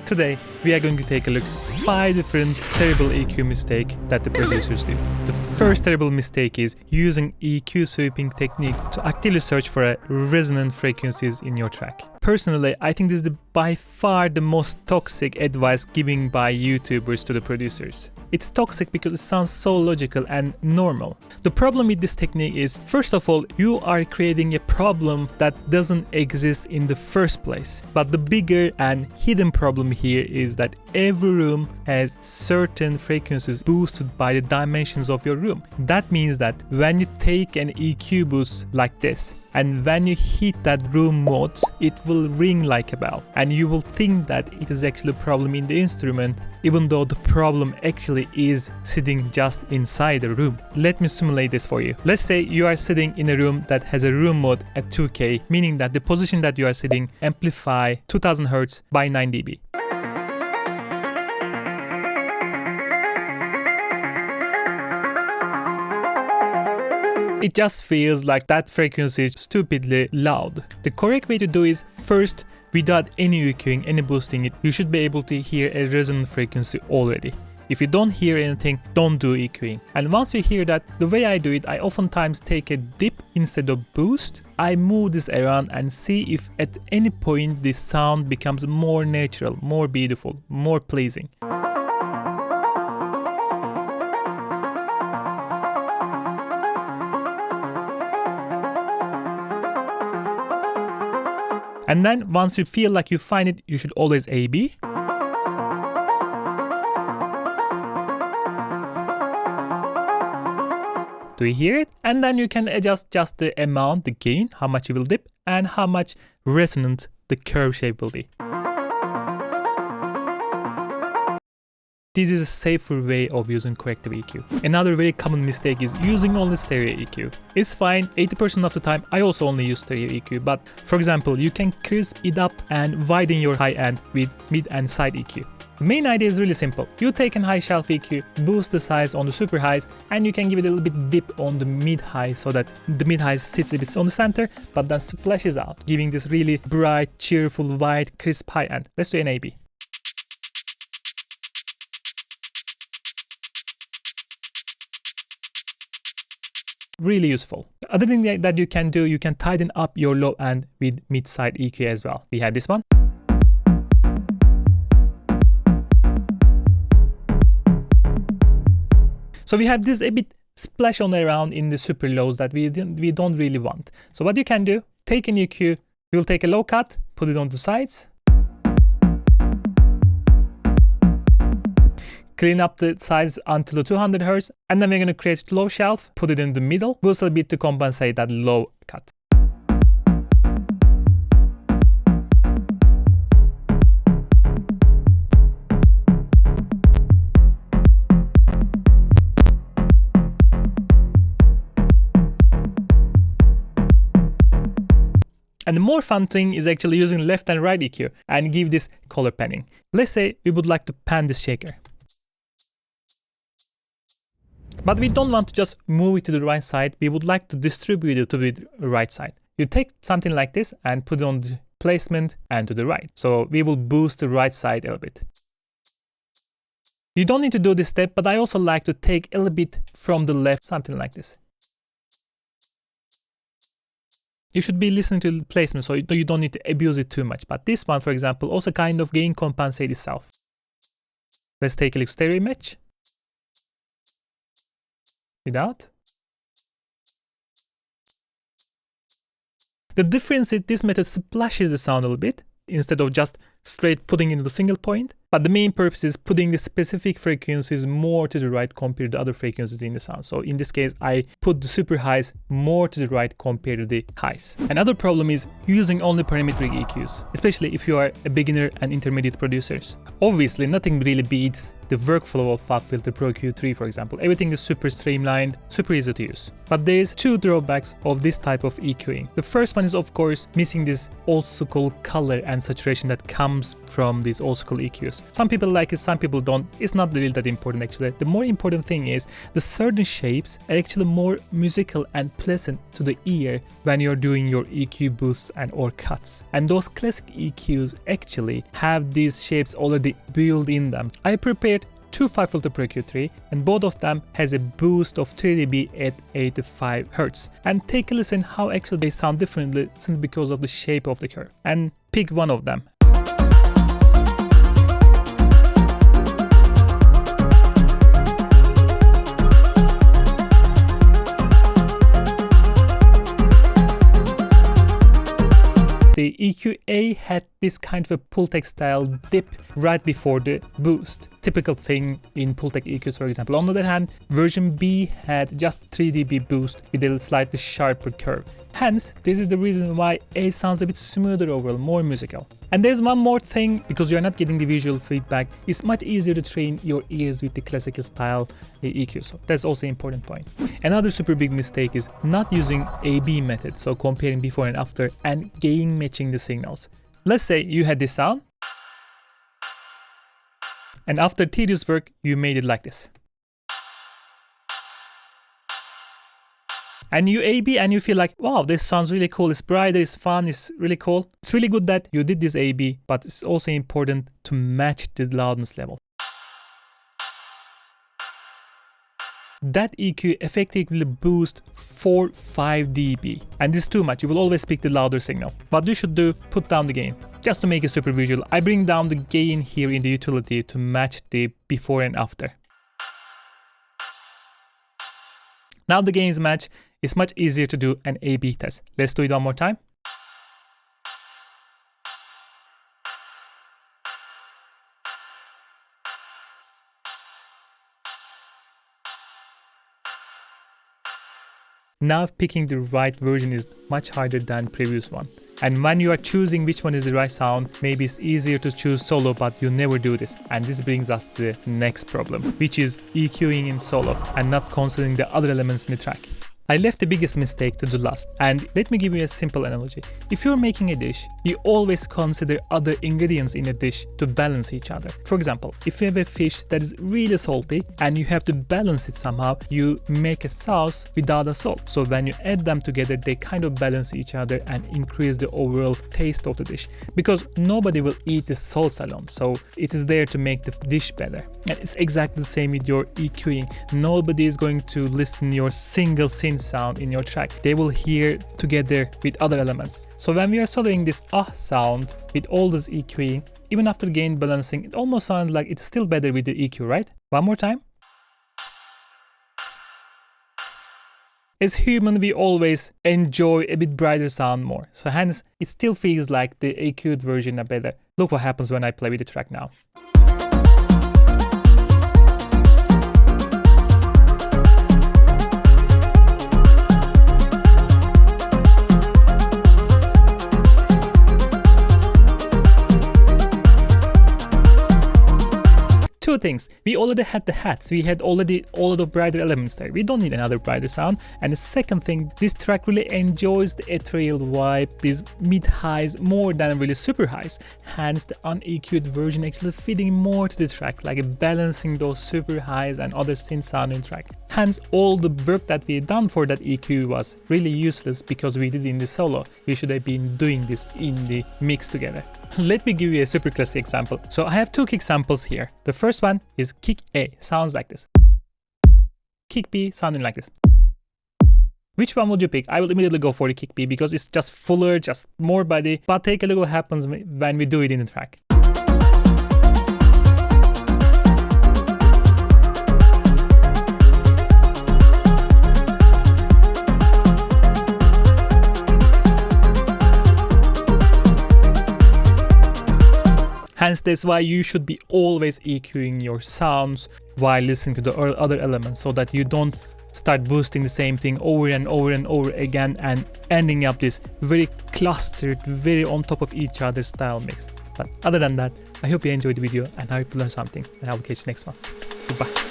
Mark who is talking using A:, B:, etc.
A: Today, we are going to take a look at 5 different terrible EQ mistakes that the producers do. The first terrible mistake is using EQ sweeping technique to actively search for resonant frequencies in your track. Personally, I think this is by far the most toxic advice given by YouTubers to the producers. It's toxic because it sounds so logical and normal. The problem with this technique is, first of all, you are creating a problem that doesn't exist in the first place. But the bigger and hidden problem here is that every room has certain frequencies boosted by the dimensions of your room. That means that when you take an EQ boost like this, and when you hit that room modes, it will ring like a bell. And you will think that it is actually a problem in the instrument, even though the problem actually is sitting just inside the room. Let me simulate this for you. Let's say you are sitting in a room that has a room mode at 2K, meaning that the position that you are sitting amplify 2000 Hz by 9 dB. It just feels like that frequency is stupidly loud. The correct way to do is, first, without any EQing, any boosting it, you should be able to hear a resonant frequency already. If you don't hear anything, don't do EQing. And once you hear that, the way I do it, I oftentimes take a dip instead of boost. I move this around and see if at any point the sound becomes more natural, more beautiful, more pleasing. And then once you feel like you find it, you should always A-B. Do you hear it? And then you can adjust just the amount, the gain, how much you will dip, and how much resonant the curve shape will be. This is a safer way of using corrective EQ. Another very common mistake is using only stereo EQ. It's fine, 80% of the time I also only use stereo EQ, but for example, you can crisp it up and widen your high end with mid and side EQ. The main idea is really simple. You take a high shelf EQ, boost the size on the super highs, and you can give it a little bit dip on the mid high so that the mid high sits a bit on the center, but then splashes out, giving this really bright, cheerful, wide, crisp high end. Let's do an A-B. Really useful. The other thing that you can do, you can tighten up your low end with mid-side EQ as well. We have this one. So we have this a bit splash on around in the super lows that we don't really want. So what you can do, take an EQ, we'll take a low cut, put it on the sides. Clean up the sides until 200 Hz, and then we're going to create a low shelf, put it in the middle, boost a bit to compensate that low cut. And the more fun thing is actually using left and right EQ and give this color panning. Let's say we would like to pan this shaker. But we don't want to just move it to the right side, we would like to distribute it to the right side. You take something like this and put it on the placement and to the right. So we will boost the right side a little bit. You don't need to do this step, but I also like to take a little bit from the left, something like this. You should be listening to the placement, so you don't need to abuse it too much. But this one, for example, also kind of gain compensate itself. Let's take a look stereo image. Without. The difference is this method splashes the sound a little bit instead of just straight putting into the single point. But the main purpose is putting the specific frequencies more to the right compared to the other frequencies in the sound. So in this case, I put the super highs more to the right compared to the highs. Another problem is using only parametric EQs, especially if you are a beginner and intermediate producers. Obviously, nothing really beats the workflow of FabFilter Pro Q3, for example. Everything is super streamlined, super easy to use. But there's 2 drawbacks of this type of EQing. The first one is, of course, missing this old school color and saturation that comes from these old school EQs. EQs. Some people like it, some people don't. It's not really that important actually. The more important thing is the certain shapes are actually more musical and pleasant to the ear when you're doing your EQ boosts and or cuts. And those classic EQs actually have these shapes already built in them. I prepared 2 5-filter Pro EQ3 and both of them has a boost of 3 dB at 85 Hz. And take a listen how actually they sound differently simply because of the shape of the curve. And pick one of them. The EQ-A had this kind of a Pultec style dip right before the boost. Typical thing in Pultec EQs, for example. On the other hand, version B had just 3 dB boost with a slightly sharper curve. Hence, this is the reason why A sounds a bit smoother overall, more musical. And there's one more thing, because you're not getting the visual feedback, it's much easier to train your ears with the classical style EQ, so that's also an important point. Another super big mistake is not using A-B method, so comparing before and after and gain matching the signals. Let's say you had this sound, and after tedious work, you made it like this. And you A-B and you feel like, wow, this sounds really cool, it's brighter, it's fun, it's really cool. It's really good that you did this A-B, but it's also important to match the loudness level. That EQ effectively boosts 4-5 dB. And this is too much, you will always pick the louder signal. What you should do, put down the gain. Just to make it super visual, I bring down the gain here in the utility to match the before and after. Now the gains match, it's much easier to do an A-B test. Let's do it one more time. Now picking the right version is much harder than previous one. And when you are choosing which one is the right sound, maybe it's easier to choose solo, but you never do this. And this brings us to the next problem, which is EQing in solo and not considering the other elements in the track. I left the biggest mistake to the last, and let me give you a simple analogy. If you're making a dish, you always consider other ingredients in a dish to balance each other. For example, if you have a fish that is really salty and you have to balance it somehow, you make a sauce without a salt. So when you add them together, they kind of balance each other and increase the overall taste of the dish. Because nobody will eat the salts alone, so it is there to make the dish better. And it's exactly the same with your EQing. Nobody is going to listen your single synth sound in your track. They will hear together with other elements. So when we are soloing this sound with all this EQing, even after gain balancing, it almost sounds like it's still better with the EQ, right? One more time. As human, we always enjoy a bit brighter sound more. So hence, it still feels like the EQ'd version are better. Look what happens when I play with the track now. Two things. We already had the hats, we had already all of the brighter elements there. We don't need another brighter sound. And the second thing, this track really enjoys the ethereal vibe, these mid-highs more than really super highs. Hence the un-EQ'd version actually fitting more to the track, like balancing those super highs and other synth sound in track. Hence all the work that we had done for that EQ was really useless because we did it in the solo. We should have been doing this in the mix together. Let me give you a super classic example. So I have two kick samples here. The first one is kick A, sounds like this. Kick B, sounding like this. Which one would you pick? I will immediately go for the kick B because it's just fuller, just more body. But take a look what happens when we do it in the track. Hence, that's why you should be always EQing your sounds while listening to the other elements so that you don't start boosting the same thing over and over and over again and ending up this very clustered, very on top of each other style mix. But other than that, I hope you enjoyed the video and I hope you learned something, and I will catch you next one. Goodbye.